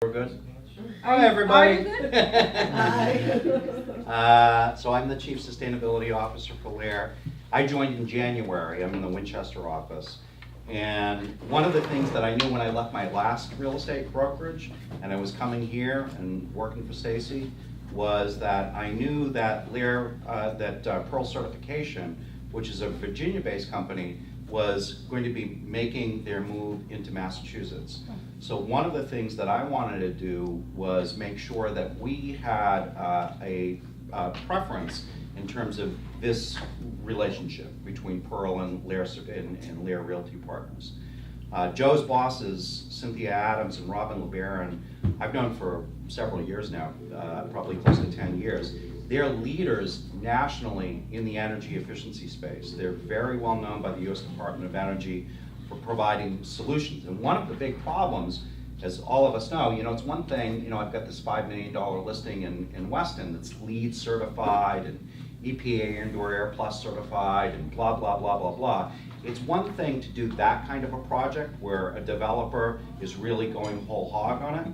We're good? Hi, everybody. So I'm the Chief Sustainability Officer for LAER. I joined in January. I'm in the Winchester office. And one of the things that I knew when I left my last real estate brokerage and I was coming here and working for Stacy was that I knew that LAER, Pearl Certification, which is a Virginia-based company, was going to be making their move into Massachusetts. So one of the things that I wanted to do was make sure that we had a preference in terms of this relationship between Pearl and LAER Realty Partners. Joe's bosses, Cynthia Adams and Robin LeBaron, I've known for several years now, probably close to 10 years. They're leaders nationally in the energy efficiency space. They're very well known by the U.S. Department of Energy for providing solutions. And one of the big problems, as all of us know, it's one thing, I've got this $5 million listing in Weston that's LEED certified and EPA Indoor Air Plus certified and blah, blah, blah, blah, blah. It's one thing to do that kind of a project where a developer is really going whole hog on it.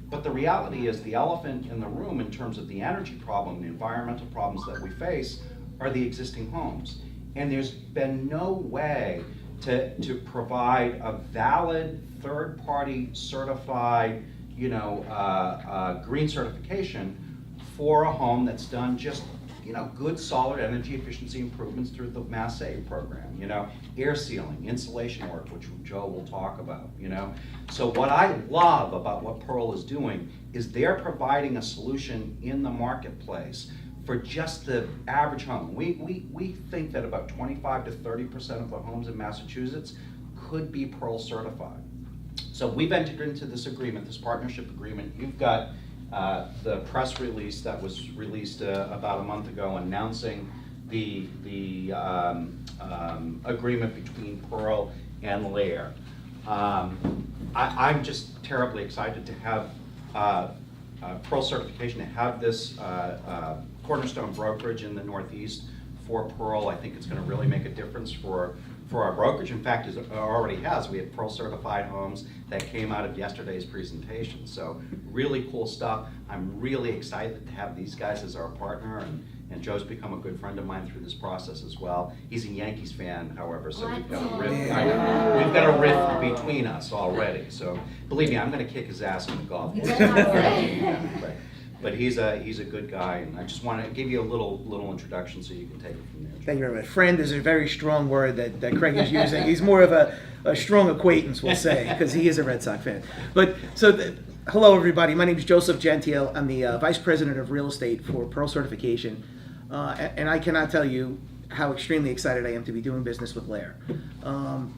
But the reality is the elephant in the room in terms of the energy problem, the environmental problems that we face are the existing homes. And there's been no way to provide a valid third-party certified, green certification for a home that's done just, good solid energy efficiency improvements through the Mass Save program, air sealing, insulation work, which Joe will talk about, So what I love about what Pearl is doing is they're providing a solution in the marketplace for just the average home. We think that about 25 to 30% of the homes in Massachusetts could be Pearl certified. So we've entered into this agreement, this partnership agreement. You've got the press release that was released about a month ago announcing the agreement between Pearl and LAER. I'm just terribly excited to have Pearl certification, to have this cornerstone brokerage in the Northeast for Pearl. I think it's going to really make a difference for our brokerage. In fact, it already has. We have Pearl certified homes that came out of yesterday's presentation. So really cool stuff. I'm really excited to have these guys as our partner, and Joe's become a good friend of mine through this process as well. He's a Yankees fan, however, so we've got a rift. We've got a rift between us already. So believe me, I'm going to kick his ass in the golf course. But he's a good guy, and I just want to give you a little introduction so you can take it from there. Thank you very much. Friend is a very strong word that Craig is using. He's more of a strong acquaintance, we'll say, because he is a Red Sox fan. But hello everybody. My name is Joseph Gentile. I'm the Vice President of Real Estate for Pearl Certification, and I cannot tell you how extremely excited I am to be doing business with LAER.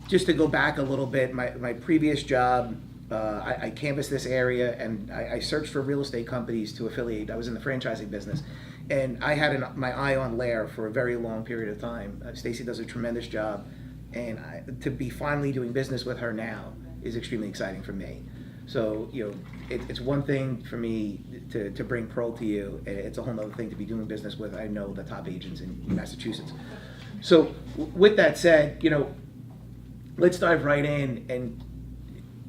Just to go back a little bit, my previous job. I canvassed this area and I searched for real estate companies to affiliate. I was in the franchising business, and I had my eye on LAER for a very long period of time. Stacy does a tremendous job, and to be finally doing business with her now is extremely exciting for me. So it's one thing for me to bring Pearl to you. It's a whole other thing to be doing business with, I know, the top agents in Massachusetts. So with that said, let's dive right in. And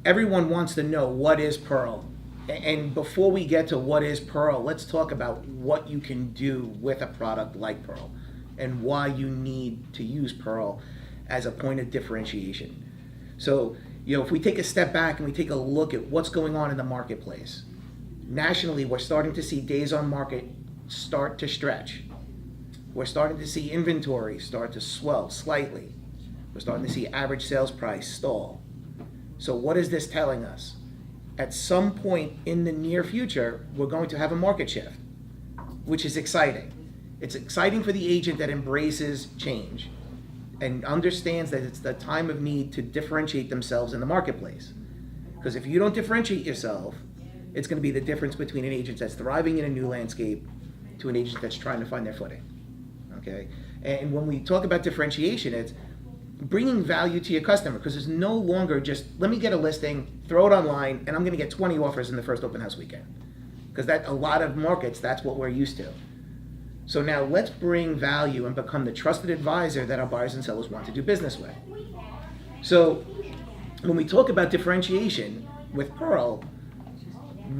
everyone wants to know what is Pearl. And before we get to what is Pearl, let's talk about what you can do with a product like Pearl and why you need to use Pearl as a point of differentiation. So, if we take a step back and we take a look at what's going on in the marketplace, nationally, we're starting to see days on market start to stretch. We're starting to see inventory start to swell slightly. We're starting to see average sales price stall. So what is this telling us? At some point in the near future, we're going to have a market shift, which is exciting. It's exciting for the agent that embraces change and understands that it's the time of need to differentiate themselves in the marketplace. Because if you don't differentiate yourself, it's going to be the difference between an agent that's thriving in a new landscape to an agent that's trying to find their footing. Okay? And when we talk about differentiation, it's bringing value to your customer, because it's no longer just, let me get a listing, throw it online, and I'm going to get 20 offers in the first open house weekend. Because a lot of markets, that's what we're used to. So now let's bring value and become the trusted advisor that our buyers and sellers want to do business with. So when we talk about differentiation with Pearl,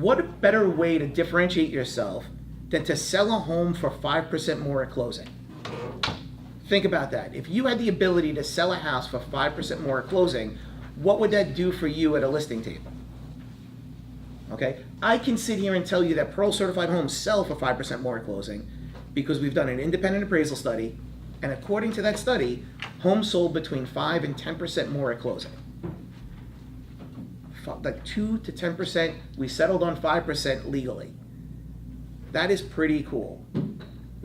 what better way to differentiate yourself than to sell a home for 5% more at closing? Think about that. If you had the ability to sell a house for 5% more at closing, what would that do for you at a listing table? Okay, I can sit here and tell you that Pearl certified homes sell for 5% more at closing because we've done an independent appraisal study, and according to that study, homes sold between 5 and 10% more at closing. Like 2 to 10%, we settled on 5% legally. That is pretty cool.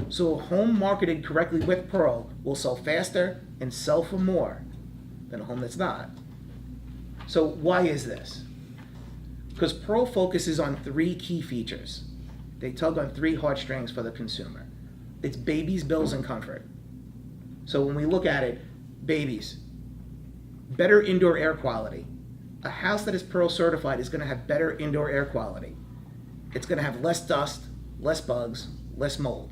So a home marketed correctly with Pearl will sell faster and sell for more than a home that's not. So why is this? Because Pearl focuses on 3 key features. They tug on 3 heartstrings for the consumer. It's babies, bills, and comfort. So when we look at it, babies, better indoor air quality. A house that is Pearl certified is going to have better indoor air quality. It's going to have less dust, less bugs, less mold.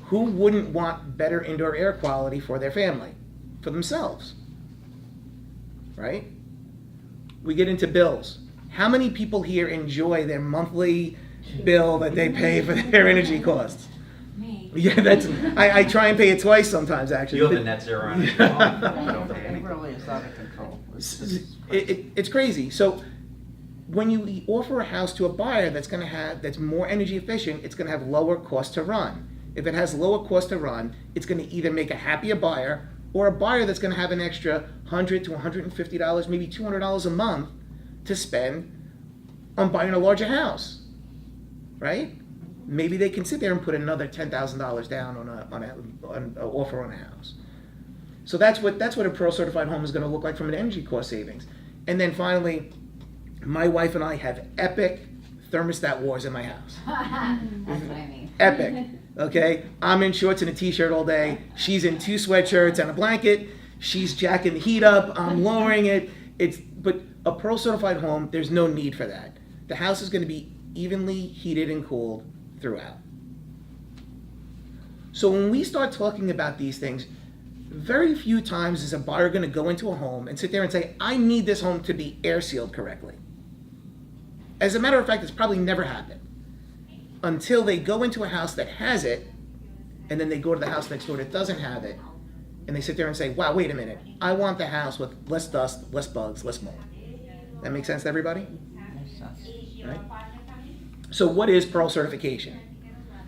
Who wouldn't want better indoor air quality for their family, for themselves? Right? We get into bills. How many people here enjoy their monthly bill that they pay for their energy costs? Me. Yeah, that's. I try and pay it twice sometimes, actually. You have a net zero on it. It really is out of control. It's crazy. So when you offer a house to a buyer that's more energy efficient, it's going to have lower cost to run. If it has lower cost to run, it's going to either make a happier buyer or a buyer that's going to have an extra $100 to $150, maybe $200 a month to spend on buying a larger house, right? Maybe they can sit there and put another $10,000 down on an offer on a house. So that's what a Pearl certified home is going to look like from an energy cost savings. And then finally, my wife and I have epic thermostat wars in my house. That's what I mean. Epic. Okay, I'm in shorts and a t-shirt all day. She's in 2 sweatshirts and a blanket. She's jacking the heat up. I'm lowering it. But a Pearl certified home, there's no need for that. The house is going to be evenly heated and cooled throughout. So when we start talking about these things, very few times is a buyer going to go into a home and sit there and say, I need this home to be air sealed correctly. As a matter of fact, it's probably never happened until they go into a house that has it, and then they go to the house next door that doesn't have it, and they sit there and say, wow, wait a minute, I want the house with less dust, less bugs, less mold. That makes sense to everybody? Makes sense. Right? So what is Pearl certification?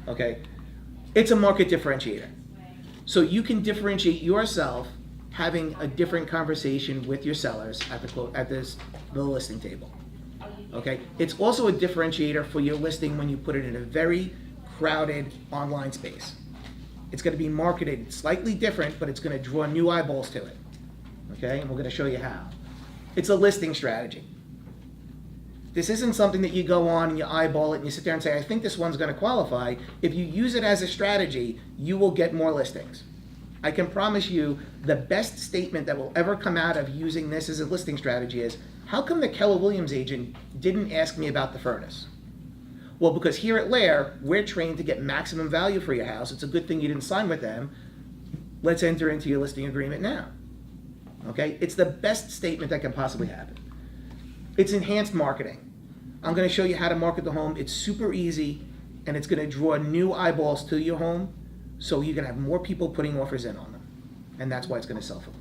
Okay, it's a market differentiator. So you can differentiate yourself having a different conversation with your sellers at the listing table. Okay, it's also a differentiator for your listing when you put it in a very crowded online space. It's going to be marketed slightly different, but it's going to draw new eyeballs to it. Okay, and we're going to show you how. It's a listing strategy. This isn't something that you go on and you eyeball it and you sit there and say, I think this one's going to qualify. If you use it as a strategy, you will get more listings. I can promise you the best statement that will ever come out of using this as a listing strategy is, how come the Keller Williams agent didn't ask me about the furnace? Well, because here at LAER, we're trained to get maximum value for your house. It's a good thing you didn't sign with them. Let's enter into your listing agreement now. Okay? It's the best statement that can possibly happen. It's enhanced marketing. I'm going to show you how to market the home. It's super easy, and it's going to draw new eyeballs to your home, so you can have more people putting offers in on them. And that's why it's going to sell for more.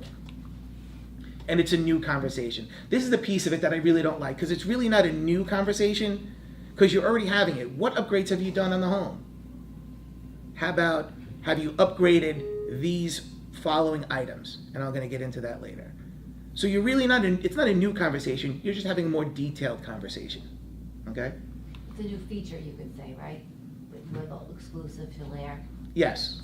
And it's a new conversation. This is the piece of it that I really don't like, because it's really not a new conversation, because you're already having it. What upgrades have you done on the home? How about, have you upgraded these following items? And I'm going to get into that later. So you're really it's not a new conversation, you're just having a more detailed conversation, okay? It's a new feature, you could say, right? With exclusive to LAER. Yes,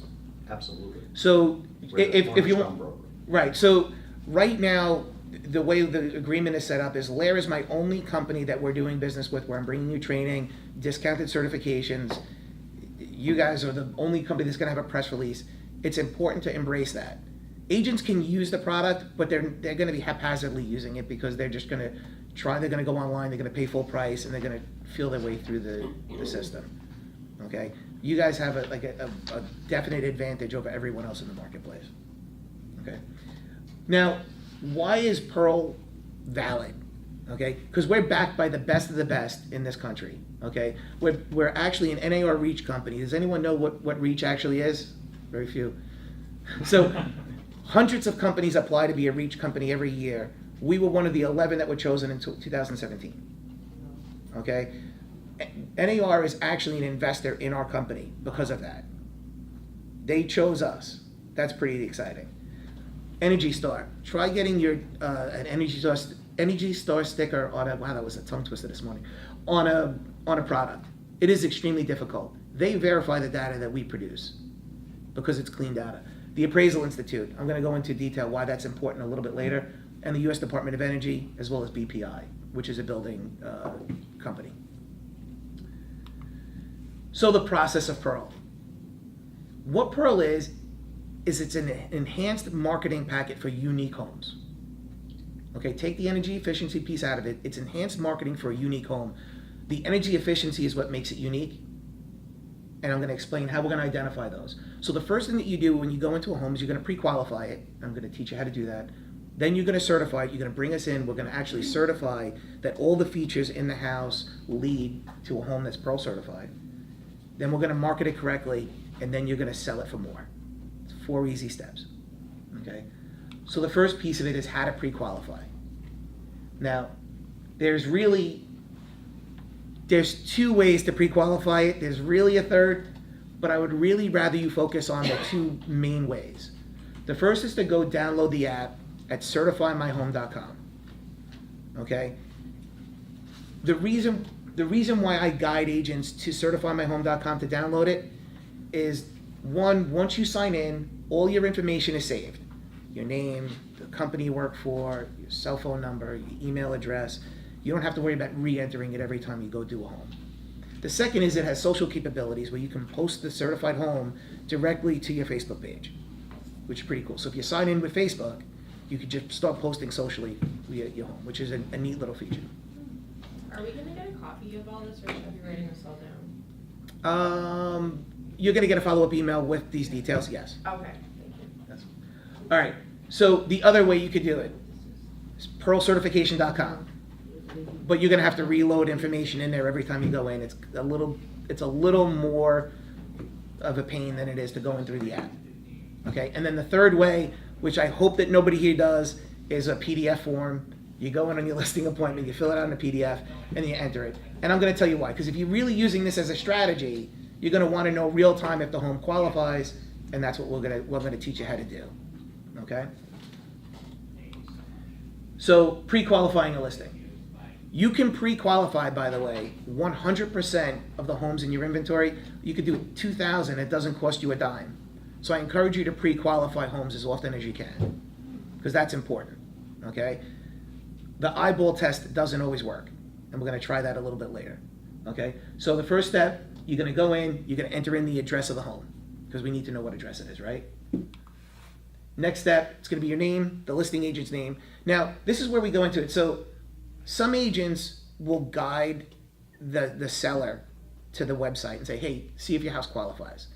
absolutely. So We're the if you cornerstone want, broker. right, so right now, the way the agreement is set up is LAER is my only company that we're doing business with where I'm bringing you training, discounted certifications. You guys are the only company that's gonna have a press release. It's important to embrace that. Agents can use the product, but they're going to be haphazardly using it because they're just going to try. They're going to go online. They're going to pay full price, and they're going to feel their way through the system. Okay, you guys have a definite advantage over everyone else in the marketplace. Okay, now why is Pearl valid? okay? Because we're backed by the best of the best in this country, okay? We're actually an NAR REACH company. Does anyone know what REACH actually is? Very few. So hundreds of companies apply to be a REACH company every year. We were one of the 11 that were chosen in 2017, okay? NAR is actually an investor in our company because of that. They chose us. That's pretty exciting. Energy Star. Try getting your an Energy Star sticker on a, wow, that was a tongue twister this morning, on a product. It is extremely difficult. They verify the data that we produce because it's clean data. The Appraisal Institute, I'm going to go into detail why that's important a little bit later, and the U.S. Department of Energy, as well as BPI, which is a building company. So the process of Pearl. What Pearl is it's an enhanced marketing packet for unique homes. Okay, take the energy efficiency piece out of it. It's enhanced marketing for a unique home. The energy efficiency is what makes it unique. And I'm going to explain how we're going to identify those. So the first thing that you do when you go into a home is you're going to pre-qualify it. I'm going to teach you how to do that. Then you're going to certify it. You're going to bring us in. We're going to actually certify that all the features in the house lead to a home that's Pearl certified. Then we're going to market it correctly, and then you're going to sell it for more. It's 4 easy steps. Okay? So the first piece of it is how to pre-qualify. Now, there's 2 ways to pre-qualify it. There's really a third, but I would really rather you focus on the 2 main ways. The first is to go download the app at certifymyhome.com. Okay? The reason why I guide agents to certifymyhome.com to download it is, one, once you sign in, all your information is saved. Your name, the company you work for, your cell phone number, your email address. You don't have to worry about re-entering it every time you go do a home. The second is it has social capabilities where you can post the certified home directly to your Facebook page, which is pretty cool. So if you sign in with Facebook, you can just start posting socially via your home, which is a neat little feature. Are we gonna get a copy of all this, or should I be writing this all down? You're going to get a follow-up email with these details, yes. Okay, thank you. Yes. All right, so the other way you could do it is pearlcertification.com. But you're going to have to reload information in there every time you go in. It's a little more of a pain than it is to go in through the app. Okay, and then the third way, which I hope that nobody here does, is a PDF form. You go in on your listing appointment, you fill it out in a PDF, and you enter it. And I'm going to tell you why. Because if you're really using this as a strategy, you're going to want to know real time if the home qualifies, and that's what we're going to teach you how to do. Okay? So pre-qualifying a listing. You can pre-qualify, by the way, 100% of the homes in your inventory. You could do 2,000. It doesn't cost you a dime. So I encourage you to pre-qualify homes as often as you can, because that's important. Okay? The eyeball test doesn't always work, and we're going to try that a little bit later. Okay? So the first step, you're going to go in, you're going to enter in the address of the home, because we need to know what address it is, right? Next step, it's going to be your name, the listing agent's name. Now, this is where we go into it. So some agents will guide the seller to the website and say, hey, see if your house qualifies.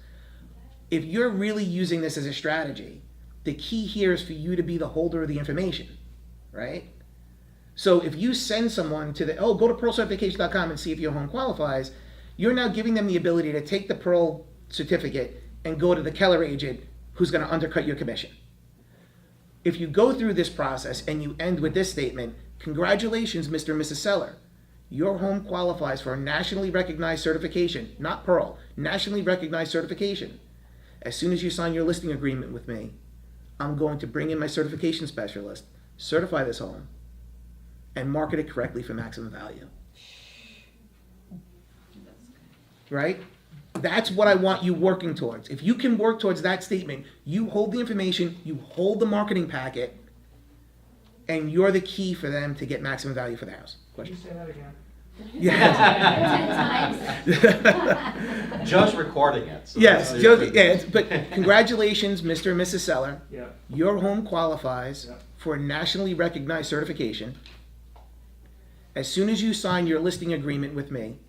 If you're really using this as a strategy, the key here is for you to be the holder of the information, right? So if you send someone to go to pearlcertification.com and see if your home qualifies, you're now giving them the ability to take the Pearl certificate and go to the Keller agent who's going to undercut your commission. If you go through this process and you end with this statement, congratulations, Mr. and Mrs. Seller. Your home qualifies for a nationally recognized certification, not Pearl, nationally recognized certification. As soon as you sign your listing agreement with me, I'm going to bring in my certification specialist, certify this home, and market it correctly for maximum value. Right? That's what I want you working towards. If you can work towards that statement, you hold the information, you hold the marketing packet, and you're the key for them to get maximum value for the house. Question? Can you say that again? Yes. 10 times. Joe's recording it. So Yes, that's- Joe, yeah, but congratulations, Mr. and Mrs. Seller. Yeah. Your home qualifies Yeah. for a nationally recognized certification. As soon as you sign your listing agreement with me,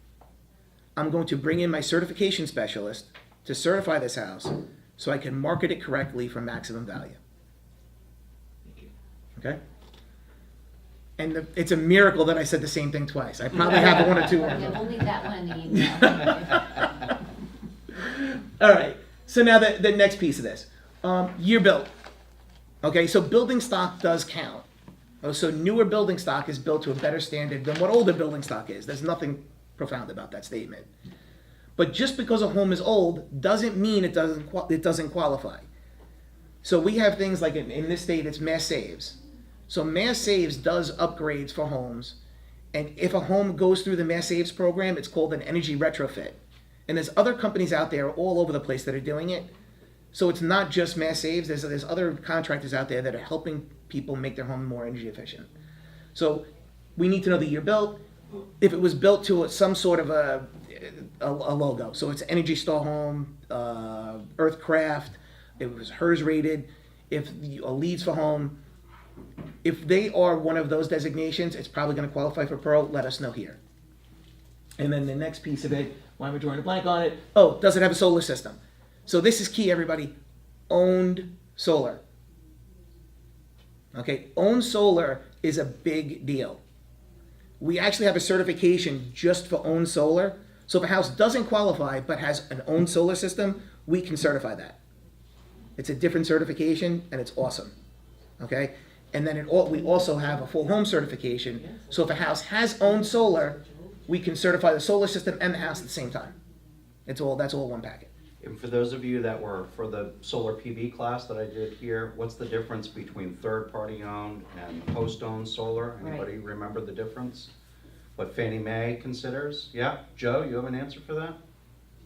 I'm going to bring in my certification specialist to certify this house so I can market it correctly for maximum value. Okay? And it's a miracle that I said the same thing twice. I probably have one or two. Yeah, we'll leave that one in the email. All right. So now the next piece of this, year built. Okay, so building stock does count. Oh, so newer building stock is built to a better standard than what older building stock is. There's nothing profound about that statement. But just because a home is old doesn't mean it doesn't qualify. So we have things like in this state, it's Mass Saves. So Mass Saves does upgrades for homes, and if a home goes through the Mass Saves program, it's called an energy retrofit. And there's other companies out there all over the place that are doing it. So it's not just Mass Saves. There's other contractors out there that are helping people make their home more energy efficient. So we need to know the year built. If it was built to some sort of a logo, so it's Energy Star Home, Earthcraft, it was HERS rated, if a Leads for Home, if they are one of those designations, it's probably going to qualify for Pearl. Let us know here. And then the next piece of it, why am I drawing a blank on it? Oh, does it have a solar system? So this is key, everybody. Owned solar. Okay, owned solar is a big deal. We actually have a certification just for owned solar. So if a house doesn't qualify but has an owned solar system, we can certify that. It's a different certification and it's awesome. Okay, and then we also have a full home certification. So if a house has owned solar, we can certify the solar system and the house at the same time. That's all one packet. And for those of you that were for the solar PV class that I did here, what's the difference between third-party owned and host-owned solar? Anybody remember the difference? What Fannie Mae considers? Yeah, Joe, you have an answer for that?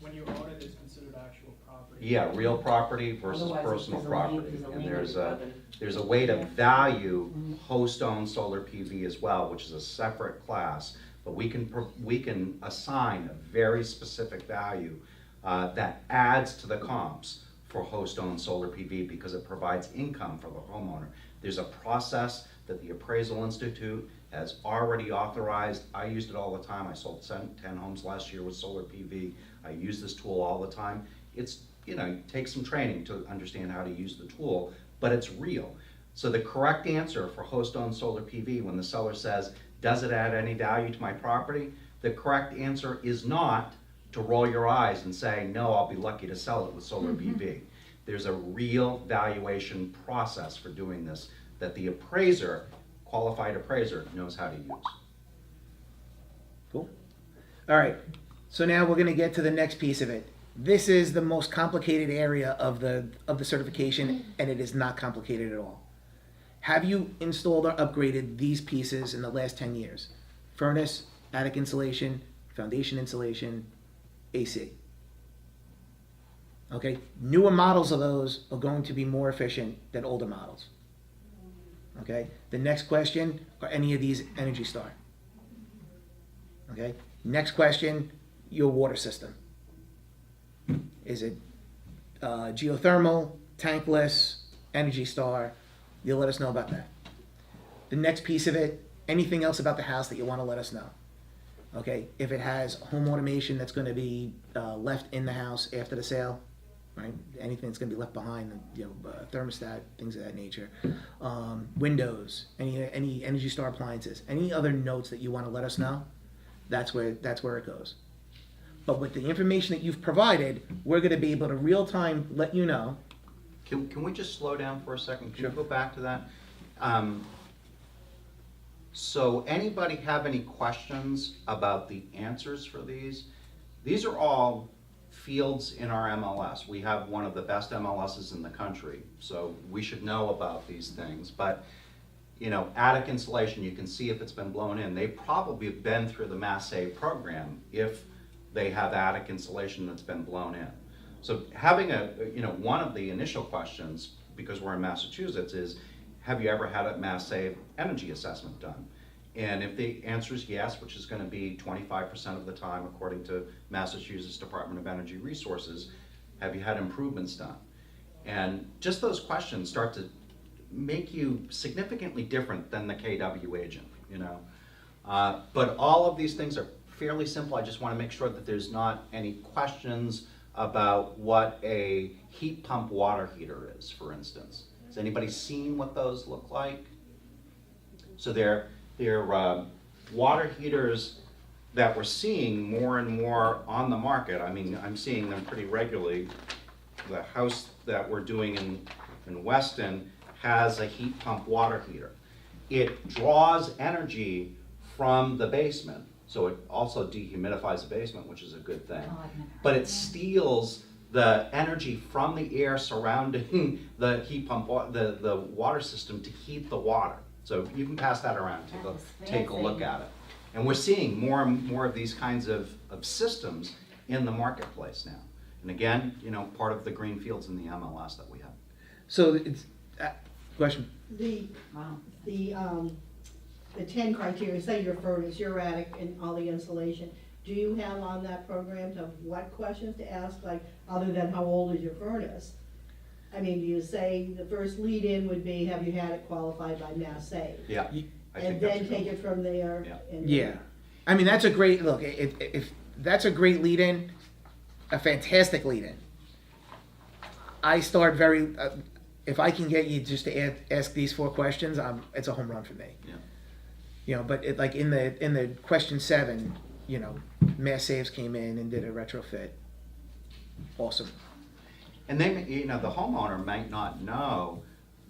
When you own it, it's considered actual property. Yeah, real property versus Otherwise, personal there's a property. lien- there's a And lien there's a way to value host-owned solar PV as well, which is a separate class. But we can assign a very specific value that adds to the comps for host-owned solar PV because it provides income for the homeowner. There's a process that the Appraisal Institute has already authorized. I used it all the time. I sold 10 homes last year with solar PV. I use this tool all the time. It's, it takes some training to understand how to use the tool, but it's real. So the correct answer for host-owned solar PV when the seller says, does it add any value to my property? The correct answer is not to roll your eyes and say, no, I'll be lucky to sell it with solar PV. There's a real valuation process for doing this that the appraiser, qualified appraiser, knows how to use. Cool. All right. So now we're going to get to the next piece of it. This is the most complicated area of the certification, and it is not complicated at all. Have you installed or upgraded these pieces in the last 10 years? Furnace, attic insulation, foundation insulation, AC. Okay, newer models of those are going to be more efficient than older models. Okay, the next question, are any of these Energy Star? Okay, next question, your water system. Is it geothermal, tankless, Energy Star? You'll let us know about that. The next piece of it, anything else about the house that you want to let us know. Okay, if it has home automation that's going to be left in the house after the sale, right? Anything that's going to be left behind, thermostat, things of that nature. Windows, any Energy Star appliances, any other notes that you want to let us know, that's where it goes. But with the information that you've provided, we're going to be able to real time let you know. Can we just slow down for a second? Can Sure. you go back to that? So anybody have any questions about the answers for these? These are all fields in our MLS. We have one of the best MLSs in the country, so we should know about these things. But, attic insulation, you can see if it's been blown in. They probably have been through the Mass Save program if they have attic insulation that's been blown in. So having one of the initial questions, because we're in Massachusetts, is have you ever had a Mass Save energy assessment done? And if the answer is yes, which is going to be 25% of the time according to Massachusetts Department of Energy Resources, have you had improvements done? And just those questions start to make you significantly different than the KW agent, But all of these things are fairly simple. I just want to make sure that there's not any questions about what a heat pump water heater is, for instance. Has anybody seen what those look like? So they're They're water heaters that we're seeing more and more on the market. I mean, I'm seeing them pretty regularly. The house that we're doing in Weston has a heat pump water heater. It draws energy from the basement, so it also dehumidifies the basement, which is a good thing. Oh, I've never heard But of it that. steals the energy from the air surrounding the heat pump, the water system to heat the water. So you can pass that around, That is take a look fancy. at it. And we're seeing more and more of these kinds of systems in the marketplace now. And again, you know, part of the green fields in the MLS that we have. So it's, question? The, Wow. the 10 criteria, say your furnace, your attic, and all the insulation, do you have on that program of what questions to ask, like, other than how old is your furnace? I mean, do you say the first lead-in would be, have you had it qualified by Mass Save? Yeah. I think And that's then a take good it from there? Yeah. and- Yeah, I mean, that's a great, look, if that's a great lead-in, a fantastic lead-in. I start if I can get you just to ask these 4 questions, it's a home run for me. Yeah. You know, but like in the question 7, you know, Mass Saves came in and did a retrofit. Awesome. And they, you know, the homeowner might not know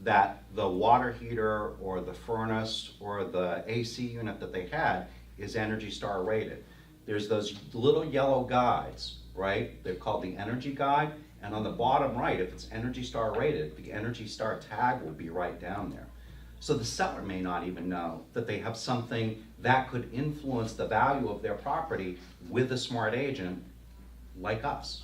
that the water heater or the furnace or the AC unit that they had is Energy Star rated. There's those little yellow guides, right? They're called the Energy Guide. And on the bottom right, if it's Energy Star rated, the Energy Star tag will be right down there. So the seller may not even know that they have something that could influence the value of their property with a smart agent like us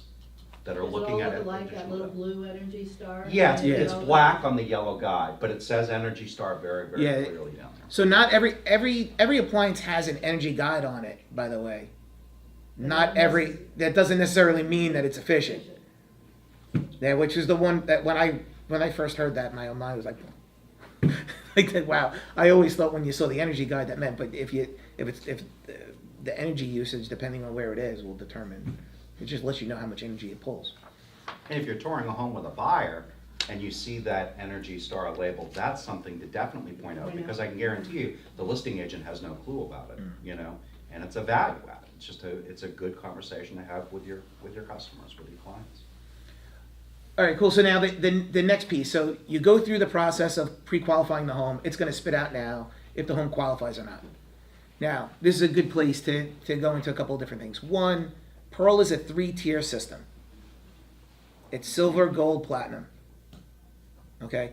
that are looking at it. Is it all like that little blue Energy Star? Yeah, Yeah. it's black on the yellow guide, but it says Energy Star very, very Yeah. clearly down there. So not every appliance has an energy guide on it, by the way. Not every, that doesn't necessarily mean that it's efficient. Yeah, which is the one that when I first heard that, my own mind was like, like that. Wow, I always thought when you saw the energy guide that meant, but if the energy usage, depending on where it is, will determine. It just lets you know how much energy it pulls. And if you're touring a home with a buyer and you see that Energy Star label, that's something to definitely point out, because I can guarantee you, the listing agent has no clue about it, you know? And it's a value add. It's just it's a good conversation to have with your customers, with your clients. All right, cool. So now the next piece. So you go through the process of pre-qualifying the home. It's going to spit out now if the home qualifies or not. Now, this is a good place to go into a couple of different things. One, Pearl is a 3-tier system. It's silver, gold, platinum. Okay?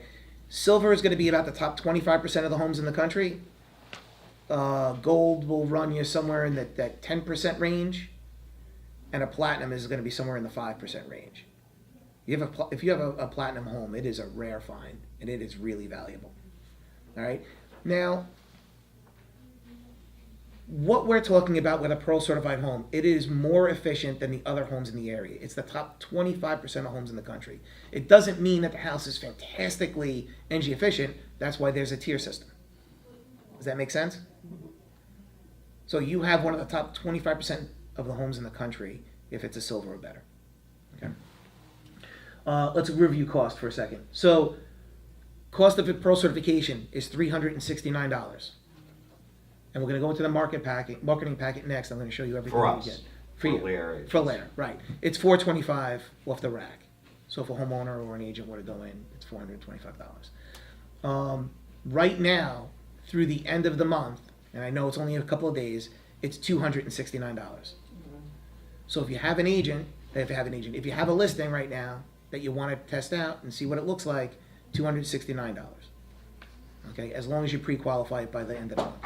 Silver is going to be about the top 25% of the homes in the country. Gold will run you somewhere in that 10% range. And a platinum is going to be somewhere in the 5% range. If you have a platinum home, it is a rare find, and it is really valuable. All right? Now, what we're talking about with a Pearl certified home, it is more efficient than the other homes in the area. It's the top 25% of homes in the country. It doesn't mean that the house is fantastically energy efficient. That's why there's a tier system. Does that make sense? So you have one of the top 25% of the homes in the country if it's a silver or better. Okay. Let's review cost for a second. So, cost of a Pearl certification is $369. And we're going to go into the marketing packet next. I'm going to show you everything For we us. get. For you. LAER. For LAER, right. It's $425 off the rack. So if a homeowner or an agent were to go in, it's $425. Right now, through the end of the month, and I know it's only a couple of days, it's $269. So if you have a listing right now that you want to test out and see what it looks like, $269. Okay, as long as you pre-qualify it by the end of the month.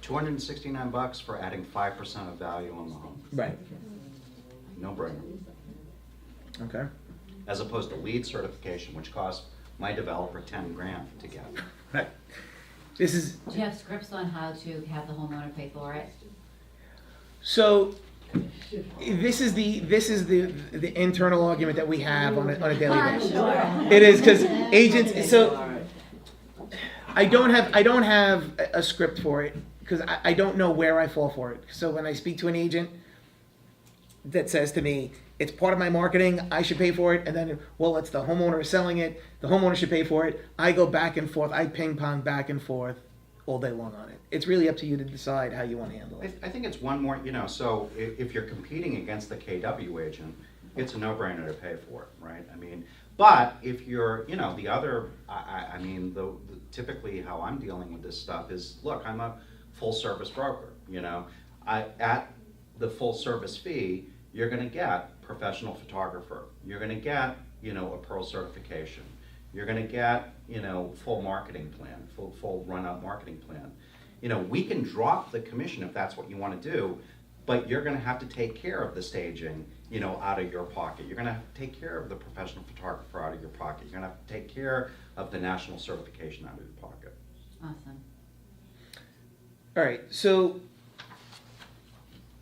$269 for adding 5% of value on the home. Right. No brainer. Okay. As opposed to LEED certification, which costs my developer $10,000 to get. Right. This is Do you have scripts on how to have the homeowner pay for it? so. This is the internal argument that we have on a daily I'm basis. sure. It is because agents. So I don't have a script for it because I don't know where I fall for it. So when I speak to an agent that says to me, it's part of my marketing, I should pay for it, and then, well, it's the homeowner selling it, the homeowner should pay for it, I go back and forth, I ping pong back and forth all day long on it. It's really up to you to decide how you want to handle it. I think it's one more, so if you're competing against the KW agent, it's a no-brainer to pay for it, right? I mean, but if you're, the other, I mean, typically how I'm dealing with this stuff is, look, I'm a full-service broker, at the full-service fee, you're gonna get professional photographer, you're gonna get, a Pearl certification, you're gonna get, full marketing plan, full run-out marketing plan. We can drop the commission if that's what you wanna do, but you're gonna have to take care of the staging, out of your pocket. You're gonna have to take care of the professional photographer out of your pocket. You're gonna have to take care of the national certification out of your pocket. Awesome. All right, so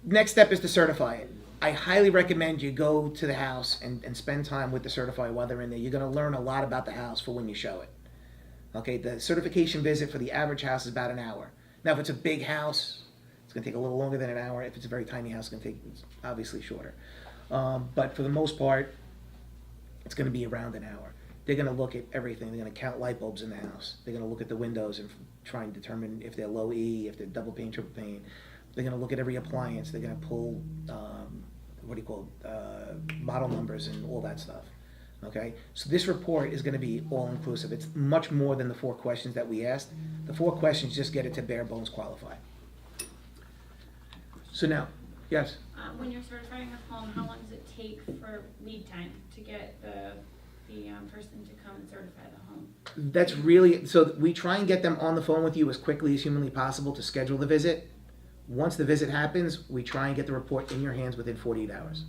next step is to certify it. I highly recommend you go to the house and spend time with the certifier while they're in there. You're gonna learn a lot about the house for when you show it. Okay, the certification visit for the average house is about an hour. Now, if it's a big house, it's gonna take a little longer than an hour. If it's a very tiny house, it's gonna take obviously shorter. But for the most part, it's gonna be around an hour. They're gonna look at everything. They're gonna count light bulbs in the house. They're gonna look at the windows and try and determine if they're low E, if they're double pane, triple pane. They're gonna look at every appliance. They're gonna pull, model numbers and all that stuff. Okay, so this report is gonna be all-inclusive. It's much more than the 4 questions that we asked. The 4 questions just get it to bare bones qualify. So now, yes? When you're certifying a home, how long does it take for lead time to get the person to come and certify the home? That's really, so we try and get them on the phone with you as quickly as humanly possible to schedule the visit. Once the visit happens, we try and get the report in your hands within 48 hours.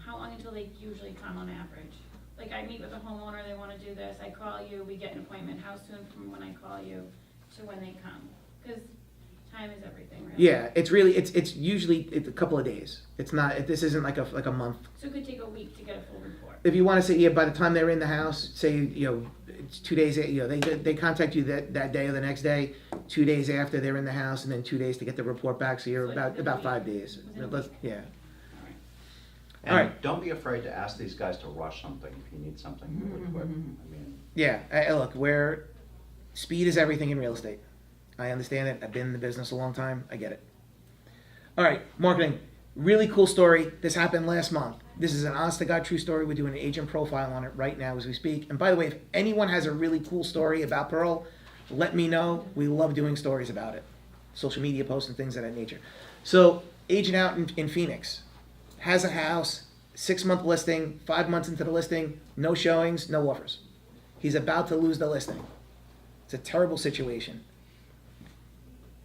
How long until they usually come on average? Like, I meet with a homeowner, they wanna do this, I call you, we get an appointment, how soon from when I call you to when they come? Cause time is everything, right? Yeah, it's really, it's usually a couple of days. It's not, this isn't like a month. So it could take a week to get a full report. If you want to say, yeah, by the time they're in the house, say, it's 2 days, they contact you that day or the next day, 2 days after they're in the house, and then 2 days to get the report back, so you're So like about within a 5 week. days. Within a week. Yeah. And All right. don't be afraid to ask these guys to rush something if you need something really quick. I mean, Yeah, look, speed is everything in real estate. I understand it. I've been in the business a long time. I get it. All right, marketing. Really cool story. This happened last month. This is an honest to God true story. We're doing an agent profile on it right now as we speak. And by the way, if anyone has a really cool story about Pearl, let me know. We love doing stories about it. Social media posts and things of that nature. So, agent out in Phoenix has a house, 6-month listing, 5 months into the listing, no showings, no offers. He's about to lose the listing. It's a terrible situation.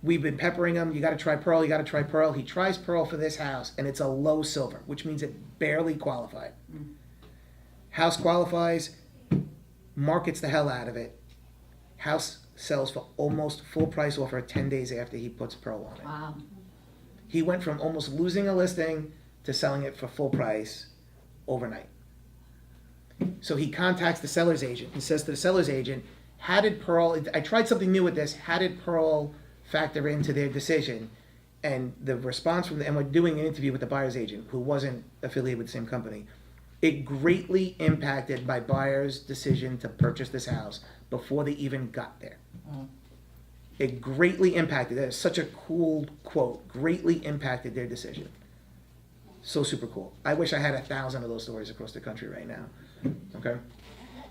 We've been peppering him. You got to try Pearl. You got to try Pearl. He tries Pearl for this house, and it's a low silver, which means it barely qualified. House qualifies, markets the hell out of it. House sells for almost full price offer 10 days after he puts Pearl on it. Wow. He went from almost losing a listing to selling it for full price overnight. So he contacts the seller's agent and says to the seller's agent, how did Pearl, I tried something new with this, how did Pearl factor into their decision? And the response from and we're doing an interview with the buyer's agent who wasn't affiliated with the same company. It greatly impacted my buyer's decision to purchase this house before they even got there. It greatly impacted, that is such a cool quote, greatly impacted their decision. So super cool. I wish I had 1,000 of those stories across the country right now. Okay?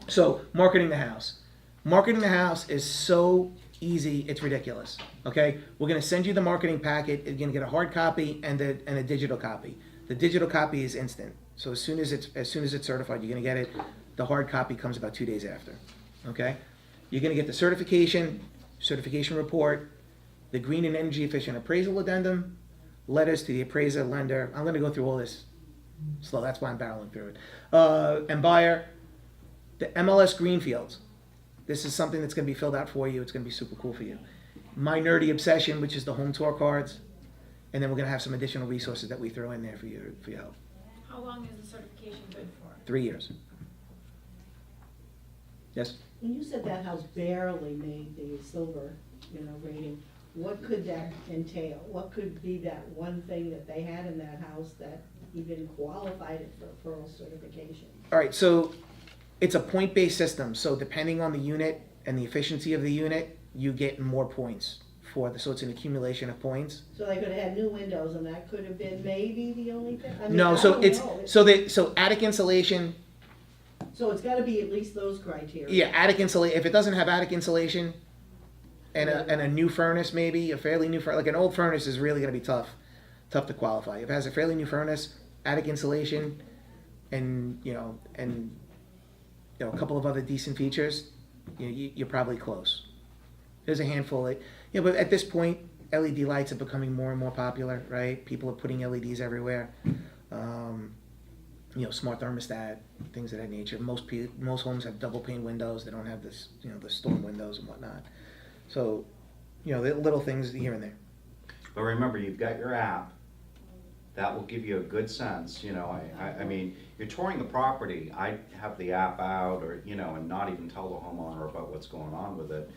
So, marketing the house. Marketing the house is so easy, it's ridiculous. Okay? We're going to send you the marketing packet. You're going to get a hard copy and a digital copy. The digital copy is instant. So as soon as it's certified, you're going to get it. The hard copy comes about 2 days after. Okay? You're going to get the certification report, the green and energy efficient appraisal addendum, letters to the appraiser, lender. I'm going to go through all this slow. That's why I'm barreling through it. And buyer, the MLS Greenfields. This is something that's going to be filled out for you. It's going to be super cool for you. My Nerdy Obsession, which is the home tour cards. And then we're going to have some additional resources that we throw in there for your help. How long is the certification good for? 3 years. Yes? When you said that house barely made the silver, rating, what could that entail? What could be that one thing that they had in that house that even qualified it for Pearl certification? All right, so it's a point-based system. So depending on the unit and the efficiency of the unit, you get more points forth, so it's an accumulation of points. So they could have had new windows and that could have been maybe the only thing? I mean, No, I so don't it's, know. so attic insulation, So it's gotta be at least those criteria. yeah, attic insulation, if it doesn't have attic insulation and a new furnace maybe, a fairly new furnace, like an old furnace is really gonna be tough to qualify. If it has a fairly new furnace, attic insulation, and, a couple of other decent features, you're probably close. There's a handful, but at this point, LED lights are becoming more and more popular, right? People are putting LEDs everywhere. Smart thermostat, things of that nature. Most homes have double pane windows. They don't have this, the storm windows and whatnot. So, the little things here and there. But remember, you've got your app. That will give you a good sense, I mean, you're touring the property, I have the app out or, and not even tell the homeowner about what's going on with it,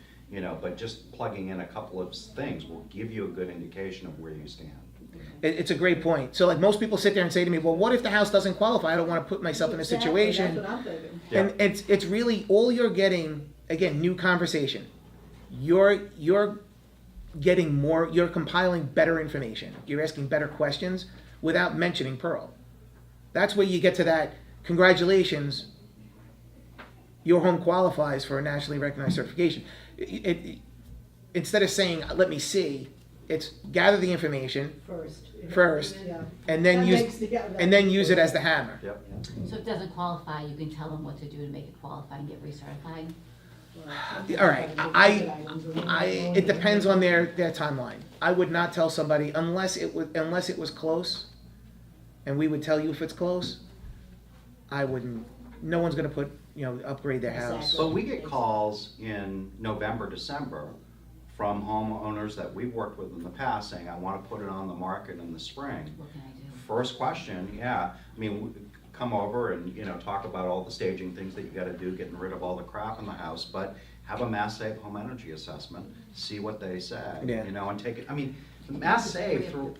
but just plugging in a couple of things will give you a good indication of where you stand. It's a great point. So, like, most people sit there and say to me, well, what if the house doesn't qualify? I don't want to put myself in a Exactly, situation. that's what I'm thinking. Yeah. And it's really, all you're getting, again, new conversation. You're getting more, you're compiling better information. You're asking better questions without mentioning Pearl. That's where you get to that, congratulations, your home qualifies for a nationally recognized certification. Instead of saying, let me see, it's gather the information first, Yeah. and then use it as the hammer. Yep. So if it doesn't qualify, you can tell them what to do to make it qualify and get recertified? All right, it depends on their timeline. I would not tell somebody unless it was close, and we would tell you if it's close. I wouldn't. No one's going to upgrade their house. But we get calls in November, December from homeowners that we've worked with in the past saying, I want to put it on the market in the spring. What can I do? First question, come over and, talk about all the staging things that you gotta do, getting rid of all the crap in the house, but have a Mass Save home energy assessment, see what they say, Yeah. and take it, Mass Save through,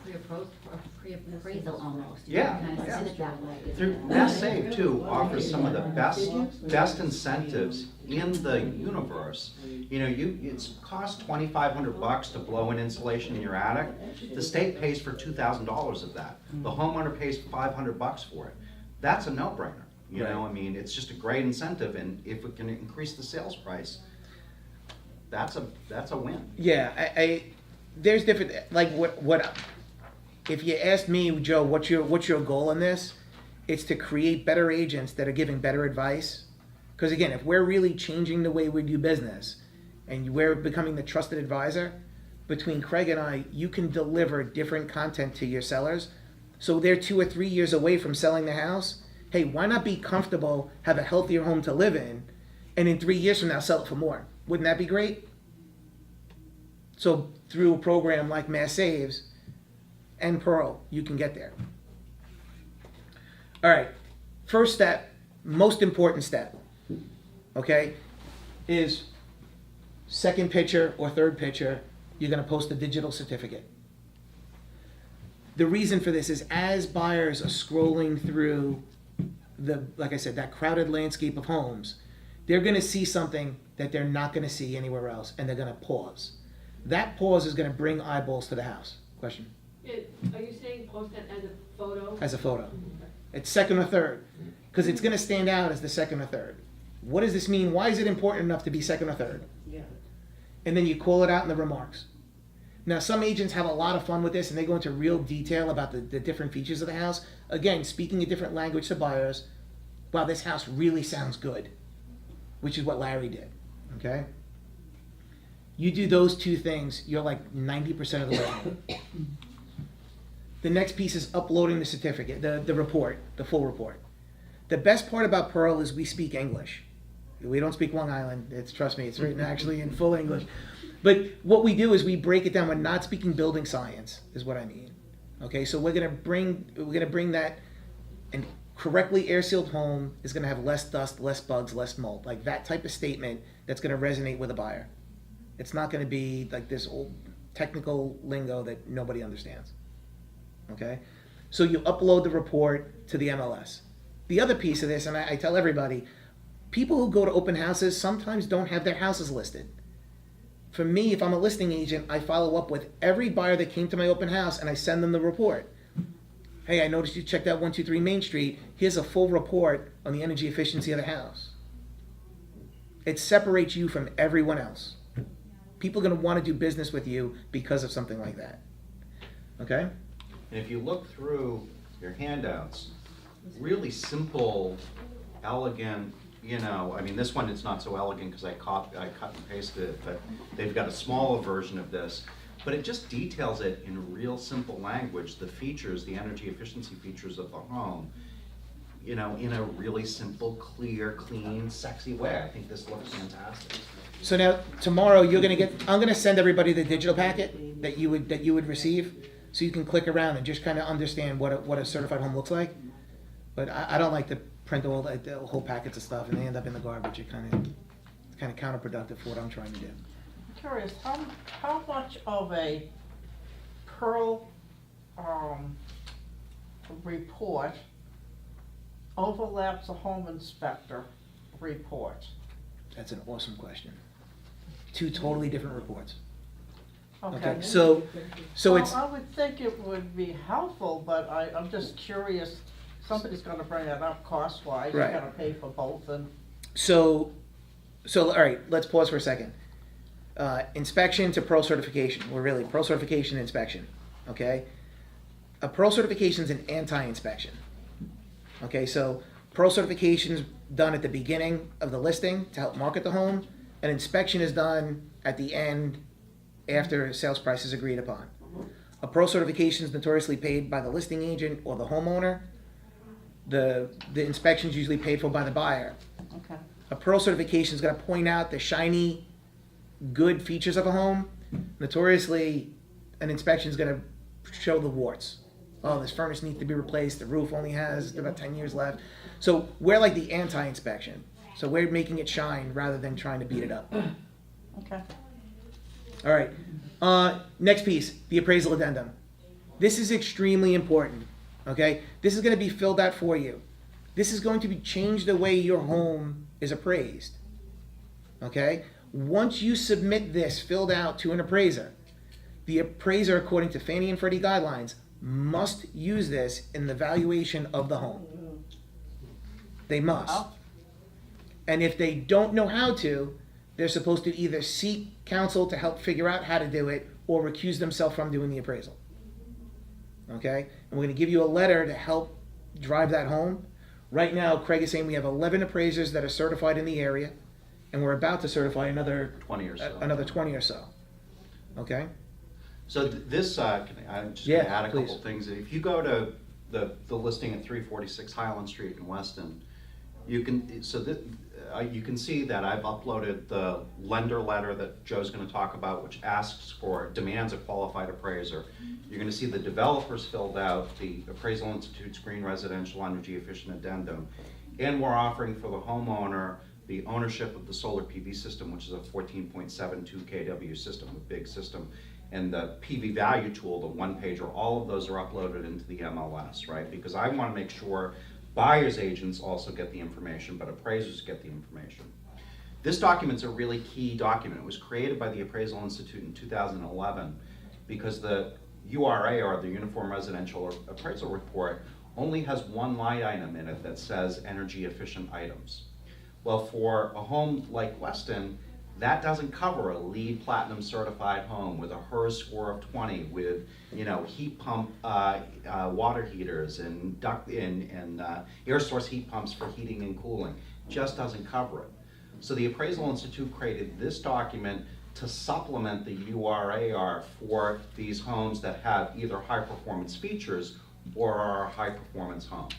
Pre-appraisal almost. You Yeah, can kind yeah. of sit it that way. through Mass Save too offers some of the best incentives in the universe. It's cost $2,500 to blow in insulation in your attic. The state pays for $2,000 of that. The homeowner pays $500 for it. That's a no-brainer. Right. It's just a great incentive, and if it can increase the sales price, that's a win. Yeah, there's different, like what if you asked me, Joe, what's your goal in this? It's to create better agents that are giving better advice. Because again, if we're really changing the way we do business and we're becoming the trusted advisor, between Craig and I, you can deliver different content to your sellers. So they're 2 or 3 years away from selling the house. Hey, why not be comfortable, have a healthier home to live in, and in 3 years from now sell it for more? Wouldn't that be great? So through a program like Mass Saves and Pearl, you can get there. All right, first step, most important step, okay, is second picture or third picture, you're gonna post a digital certificate. The reason for this is as buyers are scrolling through like I said, that crowded landscape of homes, they're gonna see something that they're not gonna see anywhere else, and they're gonna pause. That pause is gonna bring eyeballs to the house. Question? Are you saying post that as a photo? As a photo. It's second or third, because it's gonna stand out as the second or third. What does this mean? Why is it important enough to be second or third? Yeah. And then you call it out in the remarks. Now, some agents have a lot of fun with this, and they go into real detail about the different features of the house. Again, speaking a different language to buyers. Wow, this house really sounds good, which is what Larry did, okay? You do those two things, you're like 90% of the way. The next piece is uploading the certificate, the report, the full report. The best part about Pearl is we speak English. We don't speak Long Island. Trust me, it's written actually in full English. But what we do is we break it down. We're not speaking building science, is what I mean. Okay, so we're gonna bring that, and correctly air-sealed home is gonna have less dust, less bugs, less mold. Like that type of statement that's gonna resonate with a buyer. It's not gonna be like this old technical lingo that nobody understands. Okay, so you upload the report to the MLS. The other piece of this, and I tell everybody, people who go to open houses sometimes don't have their houses listed. For me, if I'm a listing agent, I follow up with every buyer that came to my open house and I send them the report. Hey, I noticed you checked out 123 Main Street. Here's a full report on the energy efficiency of the house. It separates you from everyone else. People are going to want to do business with you because of something like that. Okay? And if you look through your handouts, really simple, elegant, I mean, this one, it's not so elegant because I cut and pasted it, but they've got a smaller version of this. But it just details it in real simple language, the features, the energy efficiency features of the home, in a really simple, clear, clean, sexy way. I think this looks fantastic. So now, tomorrow, I'm going to send everybody the digital packet that you would receive, so you can click around and just kind of understand what a certified home looks like. But I don't like to print the whole packets of stuff and they end up in the garbage. It's kind of counterproductive for what I'm trying to do. I'm curious, how much of a Pearl report overlaps a home inspector report? That's an awesome question. 2 totally different reports. Okay. So Well, it's I would think it would be helpful, but I'm just curious, somebody's gonna bring that up cost-wise, you Right. gotta pay for both, and so all right. Let's pause for a second. Inspection to Pearl certification. We're really Pearl certification and inspection. Okay. A Pearl certification is an anti-inspection. Okay. So Pearl certification is done at the beginning of the listing to help market the home. An inspection is done at the end after sales price is agreed upon. A Pearl certification is notoriously paid by the listing agent or the homeowner. The inspection is usually paid for by the buyer. okay. A Pearl certification is going to point out the shiny, good features of a home. Notoriously, an inspection is going to show the warts. Oh, this furnace needs to be replaced. The roof only has about 10 years left. So we're like the anti-inspection. So we're making it shine rather than trying to beat it up. Okay. All right. Next piece, the appraisal addendum. This is extremely important. Okay. This is going to be filled out for you. This is going to change the way your home is appraised. Okay. Once you submit this filled out to an appraiser, the appraiser, according to Fannie and Freddie guidelines, must use this in the valuation of the home. They must. Oh. And if they don't know how to, they're supposed to either seek counsel to help figure out how to do it or recuse themselves from doing the appraisal. Okay? And we're going to give you a letter to help drive that home. Right now, Craig is saying we have 11 appraisers that are certified in the area, and we're about to certify another 20 or so. Another 20 or so. Okay? So this, I'm just Yeah, gonna add a couple please. things. If you go to the listing at 346 Highland Street in Weston, you can see that I've uploaded the lender letter that Joe's gonna talk about, which demands a qualified appraiser. You're gonna see the developers filled out, the Appraisal Institute's Green Residential Energy Efficient Addendum, and we're offering for the homeowner the ownership of the solar PV system, which is a 14.72 kW system, a big system, and the PV value tool, the one-pager, all of those are uploaded into the MLS, right? Because I want to make sure buyer's agents also get the information, but appraisers get the information. This document's a really key document. It was created by the Appraisal Institute in 2011 because the URA, or the Uniform Residential Appraisal Report, only has one line item in it that says energy efficient items. Well, for a home like Weston, that doesn't cover a LEED Platinum certified home with a HERS score of 20, with heat pump water heaters and air source heat pumps for heating and cooling. Just doesn't cover it. So the Appraisal Institute created this document to supplement the URAR for these homes that have either high performance features or are a high performance home.